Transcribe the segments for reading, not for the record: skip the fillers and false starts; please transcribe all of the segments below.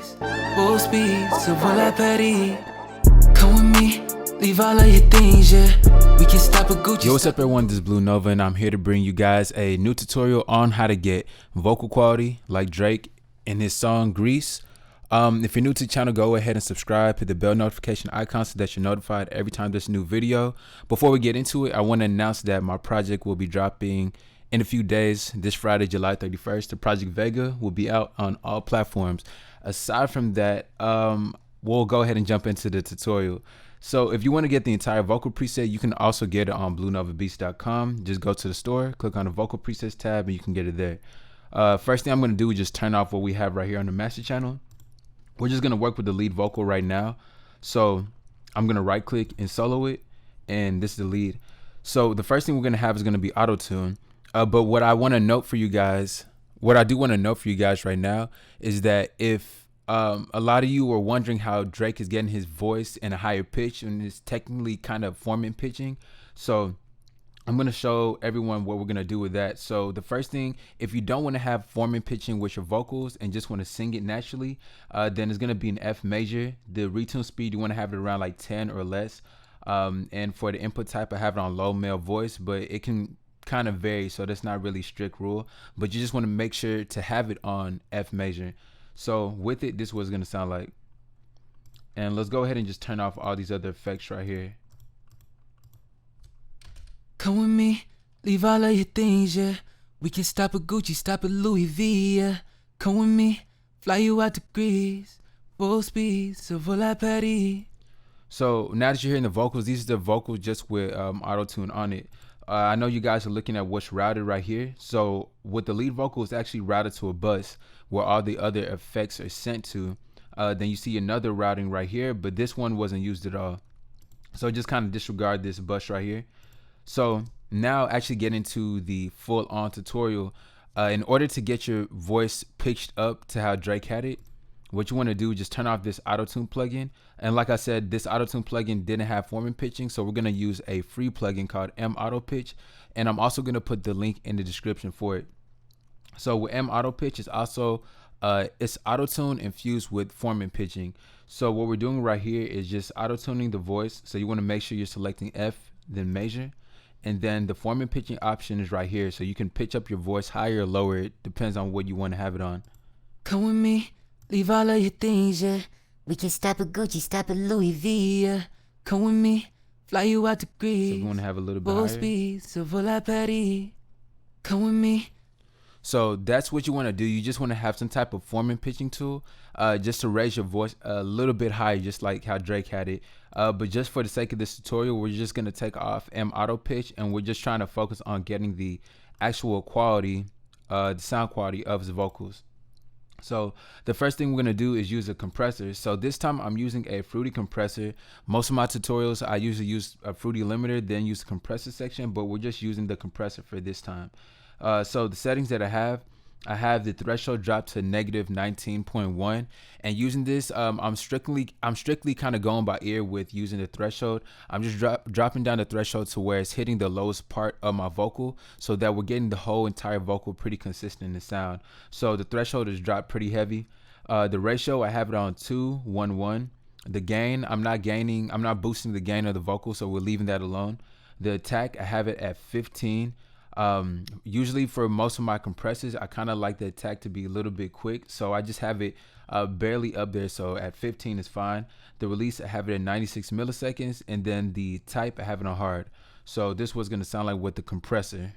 degrees, full speed, so voila Paris. Come with me, leave all of your things, yeah. We can stop a Gucci. Yo, what's up everyone, this is Blue Nova and I'm here to bring you guys a new tutorial on how to get vocal quality like Drake in his song Grease. If you're new to the channel, go ahead and subscribe, hit the bell notification icon so that you're notified every time there's a new video. Before we get into it, I want to announce that my project will be dropping in a few days. This Friday, July 31st, the Project Vega will be out on all platforms. Aside from that, we'll go ahead and jump into the tutorial. So if you want to get the entire vocal preset, you can also get it on bluenovabeats.com. Just go to the store, click on the vocal presets tab, and you can get it there. First thing I'm going to do is just turn off what we have right here on the master channel. We're just going to work with the lead vocal right now. So I'm going to right click and solo it, and this is the lead. So the first thing we're going to have is going to be auto tune. But what I want to note for you guys, right now is that if a lot of you are wondering how Drake is getting his voice in a higher pitch and is technically kind of forming pitching. So I'm going to show everyone what we're going to do with that. So the first thing, if you don't want to have forming pitching with your vocals and just want to sing it naturally, then it's going to be an F major. The retune speed, you want to have it around like 10 or less. And for the input type, I have it on low male voice, but it can kind of vary. So that's not really a strict rule, but you just want to make sure to have it on F major. So with it, this is what it's going to sound like. And let's go ahead and just turn off all these other effects right here. Come with me, leave all of your things, yeah. We can stop at Gucci, stop at Louis V, yeah. Come with me, fly you out to Greece, full speed, so voila Paris. So now that you're hearing the vocals, these are the vocals just with auto-tune on it. I know you guys are looking at what's routed right here. So with the lead vocal, it's actually routed to a bus where all the other effects are sent to. Then you see another routing right here, but this one wasn't used at all. So just kind of disregard this bus right here. So now actually get into the full on tutorial. In order to get your voice pitched up to how Drake had it, what you want to do is just turn off this auto-tune plugin. And like I said, this auto-tune plugin didn't have forming pitching, so we're going to use a free plugin called M Auto Pitch, and I'm also going to put the link in the description for it. So with M Auto Pitch, it's also it's auto-tune infused with forming pitching. So what we're doing right here is just auto-tuning the voice. So you want to make sure you're selecting F, then major. And then the forming pitching option is right here. So you can pitch up your voice higher or lower. It depends on what you want to have it on. Come with me, leave all of your things, yeah. We can stop at Gucci, stop at Louis V, yeah. Come with me, fly you out to Greece. So you want to have a little bit full higher. speed, so voila Paris. Come with me. So that's what you want to do. You just want to have some type of forming pitching tool just to raise your voice a little bit higher, just like how Drake had it. But just for the sake of this tutorial, we're just going to take off M Auto Pitch, and we're just trying to focus on getting the actual quality, the sound quality of his vocals. So the first thing we're going to do is use a compressor. So this time I'm using a Fruity compressor. Most of my tutorials, I usually use a Fruity limiter, then use the compressor section, but we're just using the compressor for this time. So the settings that I have the threshold dropped to -19.1, and using this, I'm strictly kind of going by ear with using the threshold. I'm just dropping down the threshold to where it's hitting the lowest part of my vocal, so that we're getting the whole entire vocal pretty consistent in sound. So the threshold is dropped pretty heavy. The ratio, I have it on 2:1:1. The gain, I'm not boosting the gain of the vocal, so we're leaving that alone. The attack, I have it at 15. Usually for most of my compressors, I kind of like the attack to be a little bit quick, so I just have it barely up there. So at 15 is fine. The release, I have it at 96 milliseconds, and then the type, I have it on hard. So this was going to sound like with the compressor.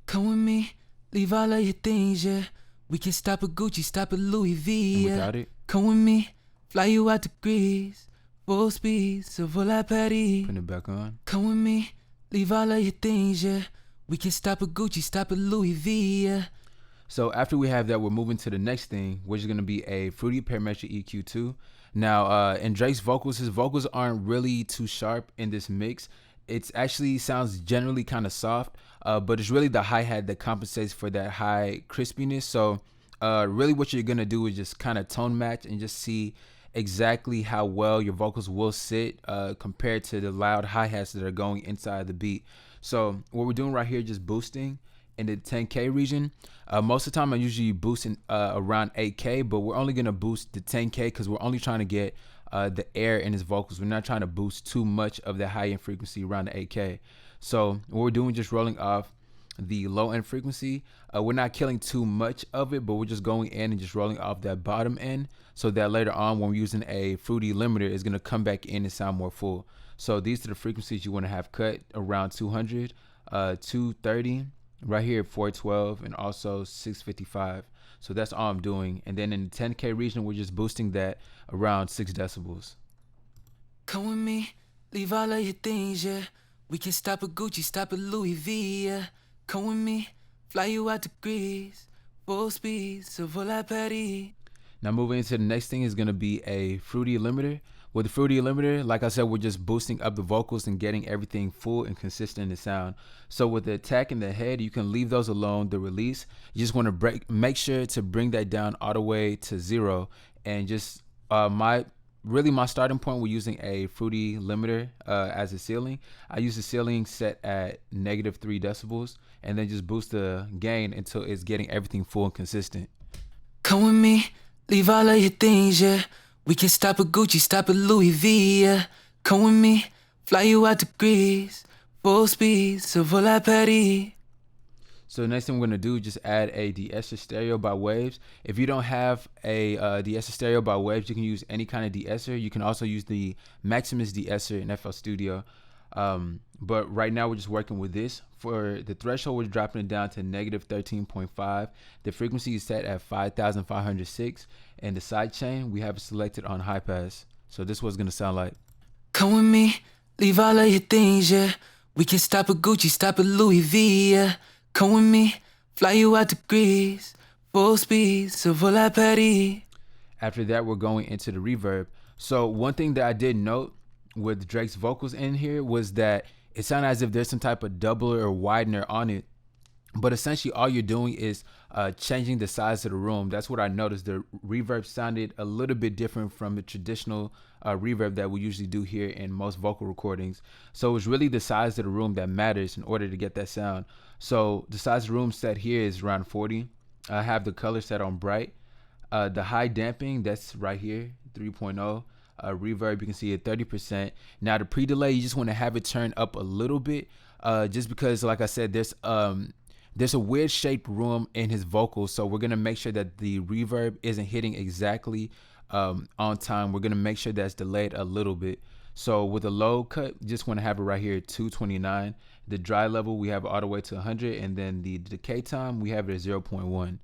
Come with me, leave all of your things, yeah. We can stop at Gucci, stop at Louis V, yeah. Without it, come with me, fly you out to Greece, full speed, so voila Paris. putting it back on. Come with me, leave all of your things, yeah. We can stop at Gucci, stop at Louis V, yeah. So after we have that, we're moving to the next thing, which is going to be a Fruity Parametric EQ2. Now, in Drake's vocals, his vocals aren't really too sharp in this mix. It actually sounds generally kind of soft, but it's really the hi-hat that compensates for that high crispiness. So really what you're going to do is just kind of tone match and just see exactly how well your vocals will sit compared to the loud hi-hats that are going inside the beat. So what we're doing right here, just boosting, in the 10K region. Most of the time I'm usually boosting around 8K, but we're only gonna boost the 10K because we're only trying to get the air in his vocals. We're not trying to boost too much of the high end frequency around the 8K. So what we're doing, just rolling off the low end frequency. We're not killing too much of it, but we're just going in and just rolling off that bottom end, so that later on when we're using a fruity limiter, it's gonna come back in and sound more full. So these are the frequencies you want to have cut: around 200, 230, right here at 412, and also 655. So that's all I'm doing. And then in the 10K region, we're just boosting that around 6 decibels. Come with me, leave all of your things, yeah. We can stop at Gucci, stop at Louis V, yeah. Come with me, fly you out to Greece, full speed, so vola Paris. Now moving into the next thing is going to be a fruity limiter. With the fruity limiter, like I said, we're just boosting up the vocals and getting everything full and consistent in the sound. So with the attack and the head, you can leave those alone. The release, you just want to make sure to bring that down all the way to 0. And just my starting point, we're using a fruity limiter as a ceiling. I use the ceiling set at -3 decibels, and then just boost the gain until it's getting everything full and consistent. Come with me, leave all of your things, yeah. We can stop at Gucci, stop at Louis V, yeah. Come with me, fly you out to Greece, full speed, so vola Paris. So the next thing we're going to do is just add a Deesser stereo by Waves. If you don't have a Deesser stereo by Waves, you can use any kind of Deesser. You can also use the Maximus Deesser in FL Studio. But right now we're just working with this. For the threshold, we're dropping it down to -13.5. The frequency is set at 5,506. And the sidechain, we have it selected on high pass. So this is what it's going to sound like. Come with me, leave all of your things, yeah. We can stop at Gucci, stop at Louis V, yeah. Come with me, fly you out to Greece, full speed, so vola Paris. After that, we're going into the reverb. So one thing that I did note with Drake's vocals in here was that it sounded as if there's some type of doubler or widener on it. But essentially all you're doing is changing the size of the room. That's what I noticed. The reverb sounded a little bit different from the traditional reverb that we usually do here in most vocal recordings. So it's really the size of the room that matters in order to get that sound. So the size of the room set here is around 40. I have the color set on bright. The high damping, that's right here, 3.0. Reverb, you can see at 30%. Now the pre-delay, you just want to have it turn up a little bit, just because, like I said, there's a weird shaped room in his vocals, so we're gonna make sure that the reverb isn't hitting exactly on time. We're gonna make sure that's delayed a little bit. So with a low cut, just want to have it right here at 229. The dry level, we have it all the way to 100, and then the decay time, we have it at 0.1.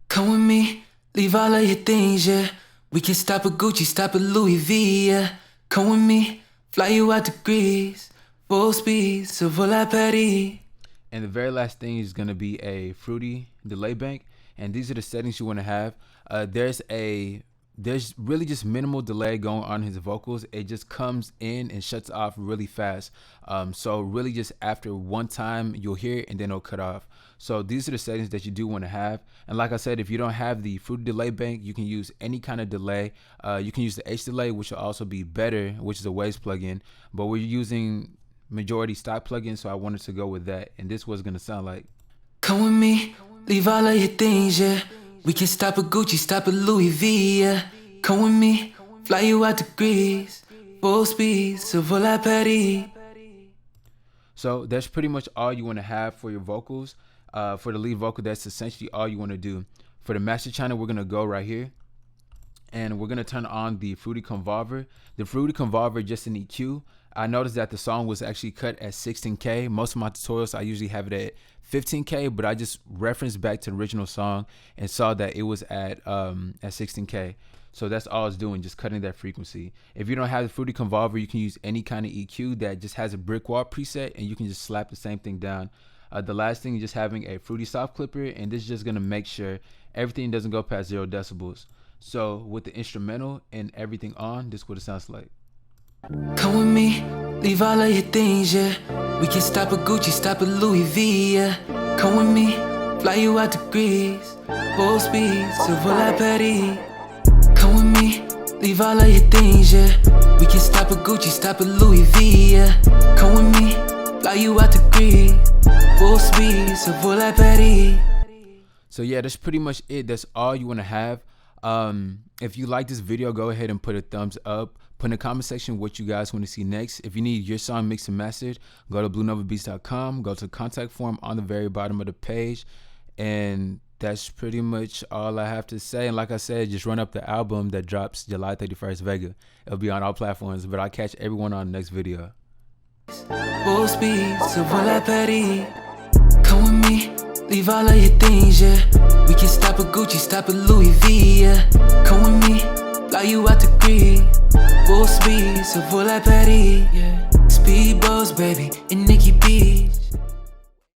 Come with me, leave all of your things, yeah. We can stop at Gucci, stop at Louis V, yeah. Come with me, fly you out to Greece, full speed, so vola Paris. And the very last thing is going to be a fruity delay bank. And these are the settings you want to have. There's really just minimal delay going on in his vocals. It just comes in and shuts off really fast. So really just after one time, you'll hear it and then it'll cut off. So these are the settings that you do want to have. And like I said, if you don't have the fruity delay bank, you can use any kind of delay. You can use the H delay, which will also be better, which is a Waves plugin. But we're using majority stock plugin, so I wanted to go with that, and this was gonna sound like. Come with me, leave all of your things, yeah. We can stop at Gucci, stop at Louis V, yeah. Come with me, fly you out to Greece, full speed, so vola Paris. So that's pretty much all you want to have for your vocals. For the lead vocal, that's essentially all you want to do. For the master channel, we're gonna go right here, and we're gonna turn on the Fruity Convolver. The Fruity Convolver, just an EQ. I noticed that the song was actually cut at 16K. Most of my tutorials, I usually have it at 15K, but I just referenced back to the original song and saw that it was at 16K. So that's all it's doing, just cutting that frequency. If you don't have the Fruity Convolver, you can use any kind of EQ that just has a brick wall preset, and you can just slap the same thing down. The last thing is just having a Fruity Soft Clipper, and this is just gonna make sure everything doesn't go past 0 decibels. So with the instrumental and everything on, this is what it sounds like. Come with me, leave all of your things, yeah. We can stop at Gucci, stop at Louis V, yeah. Come with me, fly you out to Greece, full speed, so vola Paris. Come with me, leave all of your things, yeah. We can stop at Gucci, stop at Louis V, yeah. Come with me, fly you out to Greece. Full speed, so full like Paris. So yeah, that's pretty much it. That's all you want to have. If you like this video, go ahead and put a thumbs up. Put in the comment section what you guys want to see next. If you need your song mixed and mastered, go to bluenovabeats.com. Go to the contact form on the very bottom of the page. And that's pretty much all I have to say. And like I said, just run up the album that drops July 31st, Vega. It'll be on all platforms, but I'll catch everyone on the next video. Full speed, so full like Paris. Come with me, leave all of your things, yeah. We can stop at Gucci, stop at Louis V, yeah. Come with me, fly you out to Greece. Full speed, so full like Paris, yeah. Speedboats, baby, in Nikki Beach.